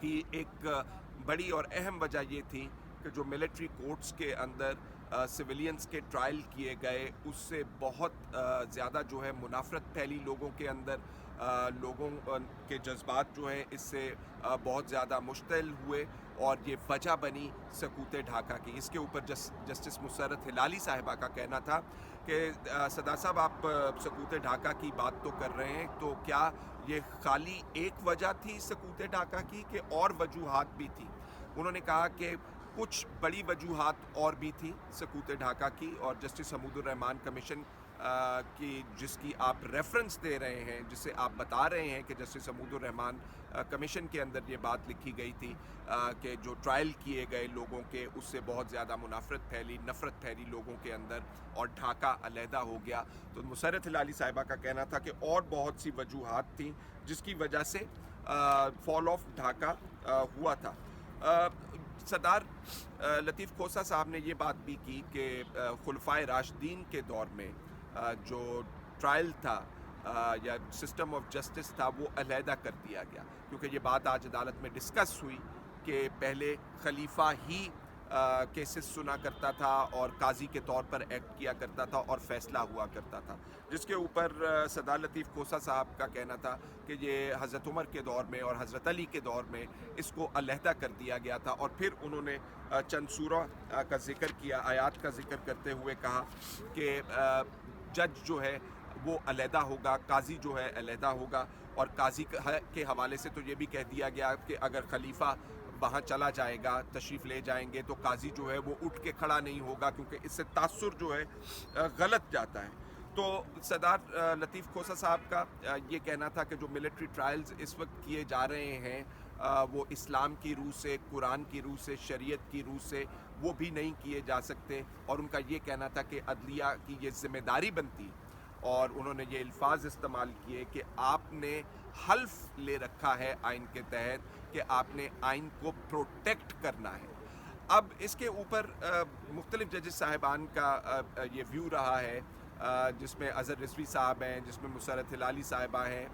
کی ایک بڑی اور اہم وجہ یہ تھی کہ جو ملٹری کورٹس کے اندر سویلینز کے ٹرائل کیے گئے اس سے بہت زیادہ جو ہے منافرت پھیلی لوگوں کے اندر، لوگوں کے جذبات جو ہیں اس سے بہت زیادہ مشتعل ہوئے، اور یہ وجہ بنی سقوط ڈھاکہ کی۔ اس کے اوپر جسٹس مسرت ہلالی صاحبہ کا کہنا تھا کہ صدر صاحب آپ سقوط ڈھاکہ کی بات تو کر رہے ہیں، تو کیا یہ خالی ایک وجہ تھی سقوط ڈھاکہ کی کہ اور وجوہات بھی تھی؟ انہوں نے کہا کہ کچھ بڑی وجوہات اور بھی تھی سقوط ڈھاکہ کی، اور جسٹس حمود الرحمان کمیشن کی جس کی آپ ریفرنس دے رہے ہیں، جسے آپ بتا رہے ہیں کہ جسٹس حمود الرحمان کمیشن کے اندر یہ بات لکھی گئی تھی کہ جو ٹرائل کیے گئے لوگوں کے اس سے بہت زیادہ منافرت پھیلی، نفرت پھیلی لوگوں کے اندر، اور ڈھاکہ علیحدہ ہو گیا۔ تو مسرت ہلالی صاحبہ کا کہنا تھا کہ اور بہت سی وجوہات تھیں جس کی وجہ سے فال آف ڈھاکہ ہوا تھا۔ سردار لطیف کھوسہ صاحب نے یہ بات بھی کی کہ خلفائے راشدین کے دور میں جو ٹرائل تھا یا سسٹم آف جسٹس تھا وہ علیحدہ کر دیا گیا، کیونکہ یہ بات آج عدالت میں ڈسکس ہوئی کہ پہلے خلیفہ ہی کیسز سنا کرتا تھا اور قاضی کے طور پر ایکٹ کیا کرتا تھا اور فیصلہ ہوا کرتا تھا، جس کے اوپر سردار لطیف کھوسہ صاحب کا کہنا تھا کہ یہ حضرت عمر کے دور میں اور حضرت علی کے دور میں اس کو علیحدہ کر دیا گیا تھا، اور پھر انہوں نے چند سورہ کا ذکر کیا، آیات کا ذکر کرتے ہوئے کہا کہ جج جو ہے وہ علیحدہ ہوگا، قاضی جو ہے علیحدہ ہوگا، اور قاضی کے حوالے سے تو یہ بھی کہہ دیا گیا کہ اگر خلیفہ وہاں چلا جائے گا، تشریف لے جائیں گے، تو قاضی جو ہے وہ اٹھ کے کھڑا نہیں ہوگا کیونکہ اس سے تاثر جو ہے غلط جاتا ہے۔ تو سردار لطیف کھوسہ صاحب کا یہ کہنا تھا کہ جو ملٹری ٹرائلز اس وقت کیے جا رہے ہیں وہ اسلام کی روح سے، قرآن کی روح سے، شریعت کی روح سے وہ بھی نہیں کیے جا سکتے، اور ان کا یہ کہنا تھا کہ عدلیہ کی یہ ذمہ داری بنتی ہے، اور انہوں نے یہ الفاظ استعمال کیے کہ آپ نے حلف لے رکھا ہے آئین کے تحت کہ آپ نے آئین کو پروٹیکٹ کرنا ہے۔ اب اس کے اوپر مختلف ججز صاحبان کا یہ ویو رہا ہے، جس میں اظہر رضوی صاحب ہیں، جس میں مسرت ہلالی صاحبہ ہیں،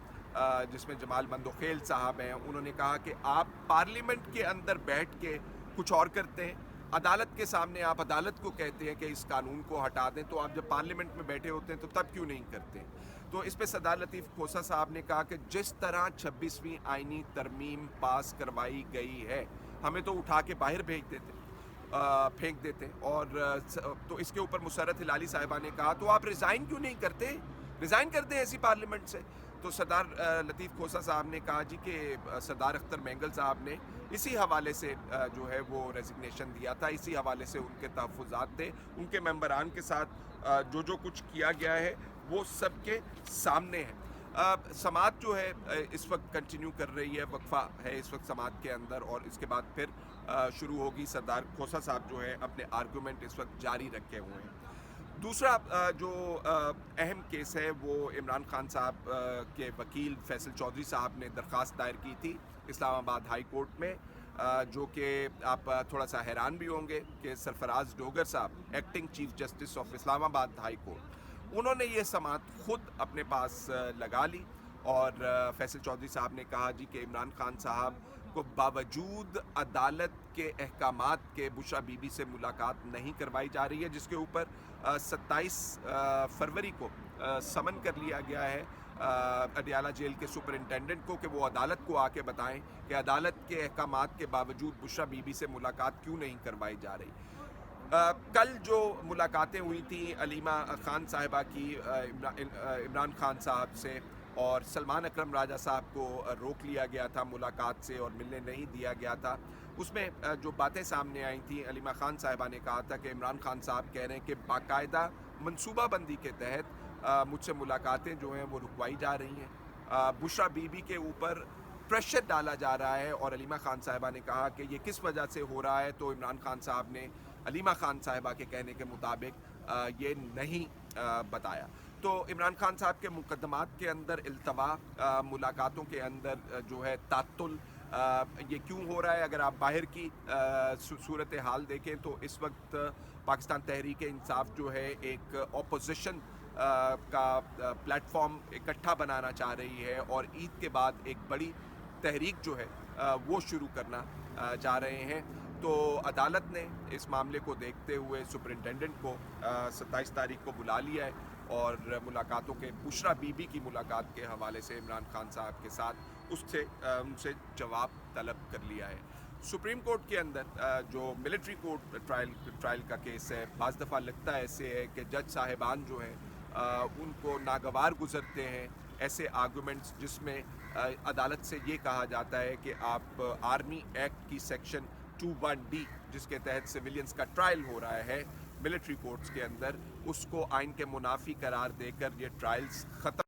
جس میں جمال بندوخیل صاحب ہیں۔ انہوں نے کہا کہ آپ پارلیمنٹ کے اندر بیٹھ کے کچھ اور کرتے ہیں، عدالت کے سامنے آپ عدالت کو کہتے ہیں کہ اس قانون کو ہٹا دیں، تو آپ جب پارلیمنٹ میں بیٹھے ہوتے ہیں تو تب کیوں نہیں کرتے؟ تو اس پہ سردار لطیف کھوسہ صاحب نے کہا کہ جس طرح 26ویں آئینی ترمیم پاس کروائی گئی ہے ہمیں تو اٹھا کے باہر پھینک دیتے، اور تو اس کے اوپر مسرت ہلالی صاحبہ نے کہا تو آپ ریزائن کیوں نہیں کرتے؟ ریزائن کر دیں ایسی پارلیمنٹ سے۔ تو سردار لطیف کھوسہ صاحب نے کہا جی کہ سردار اختر مینگل صاحب نے اسی حوالے سے جو ہے وہ ریزگنیشن دیا تھا، اسی حوالے سے ان کے تحفظات تھے، ان کے ممبران کے ساتھ جو کچھ کیا گیا ہے وہ سب کے سامنے ہے۔ سماعت جو ہے اس وقت کنٹینیو کر رہی ہے، وقفہ ہے اس وقت سماعت کے اندر، اور اس کے بعد پھر شروع ہوگی۔ سردار کھوسہ صاحب جو ہے اپنے آرگومنٹ اس وقت جاری رکھے ہوئے ہیں۔ دوسرا جو اہم کیس ہے وہ عمران خان صاحب کے وکیل فیصل چودھری صاحب نے درخواست دائر کی تھی اسلام آباد ہائی کورٹ میں، جو کہ آپ تھوڑا سا حیران بھی ہوں گے کہ سرفراز ڈوگر صاحب ایکٹنگ چیف جسٹس آف اسلام آباد ہائی کورٹ، انہوں نے یہ سماعت خود اپنے پاس لگا لی، اور فیصل چودھری صاحب نے کہا جی کہ عمران خان صاحب کو باوجود عدالت کے احکامات کے بشرا بی بی سے ملاقات نہیں کروائی جا رہی ہے، جس کے اوپر 27 فروری کو سمن کر لیا گیا ہے اڈیالہ جیل کے سپرنٹینڈنٹ کو کہ وہ عدالت کو آ کے بتائیں کہ عدالت کے احکامات کے باوجود بشرا بی بی سے ملاقات کیوں نہیں کروائی جا رہی۔ کل جو ملاقاتیں ہوئی تھیں علیمہ خان صاحبہ کی عمران خان صاحب سے، اور سلمان اکرم راجہ صاحب کو روک لیا گیا تھا ملاقات سے اور ملنے نہیں دیا گیا تھا، اس میں جو باتیں سامنے آئی تھیں علیمہ خان صاحبہ نے کہا تھا کہ عمران خان صاحب کہہ رہے ہیں کہ باقاعدہ منصوبہ بندی کے تحت مجھ سے ملاقاتیں جو ہیں وہ رکوائی جا رہی ہیں، بشرا بی بی کے اوپر پریشر ڈالا جا رہا ہے، اور علیمہ خان صاحبہ نے کہا کہ یہ کس وجہ سے ہو رہا ہے، تو عمران خان صاحب نے علیمہ خان صاحبہ کے کہنے کے مطابق یہ نہیں بتایا۔ تو عمران خان صاحب کے مقدمات کے اندر التوا، ملاقاتوں کے اندر جو ہے تعطل، یہ کیوں ہو رہا ہے؟ اگر آپ باہر کی صورتحال دیکھیں تو اس وقت پاکستان تحریک انصاف جو ہے ایک اپوزیشن کا پلیٹ فارم اکٹھا بنانا چاہ رہی ہے، اور عید کے بعد ایک بڑی تحریک جو ہے وہ شروع کرنا چاہ رہے ہیں. تو عدالت نے اس معاملے کو دیکھتے ہوئے سپرنٹینڈنٹ کو 27 تاریخ کو بلا لیا ہے اور ملاقاتوں کے بشرا بی بی کی ملاقات کے حوالے سے عمران خان صاحب کے ساتھ ان سے جواب طلب کر لیا ہے. سپریم کورٹ کے اندر جو ملٹری کورٹ ٹرائل کا کیس ہے، بعض دفعہ لگتا ایسے ہے کہ جج صاحبان جو ہیں ان کو ناگوار گزرتے ہیں ایسے آرگومنٹس جس میں عدالت سے یہ کہا جاتا ہے کہ آپ آرمی ایکٹ کی سیکشن 21D جس کے تحت سویلینز کا ٹرائل ہو رہا ہے ملٹری کورٹس کے اندر، اس کو آئین کے منافی قرار دے کر یہ ٹرائلز ختم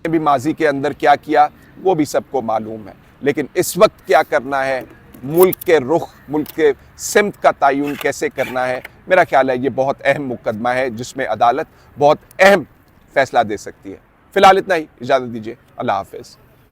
بھی ماضی کے اندر کیا کیا وہ بھی سب کو معلوم ہے، لیکن اس وقت کیا کرنا ہے، ملک کے رخ، ملک کے سمت کا تعین کیسے کرنا ہے، میرا خیال ہے یہ بہت اہم مقدمہ ہے جس میں عدالت بہت اہم فیصلہ دے سکتی ہے. فی الحال اتنا ہی، اجازت دیجیے، اللہ حافظ.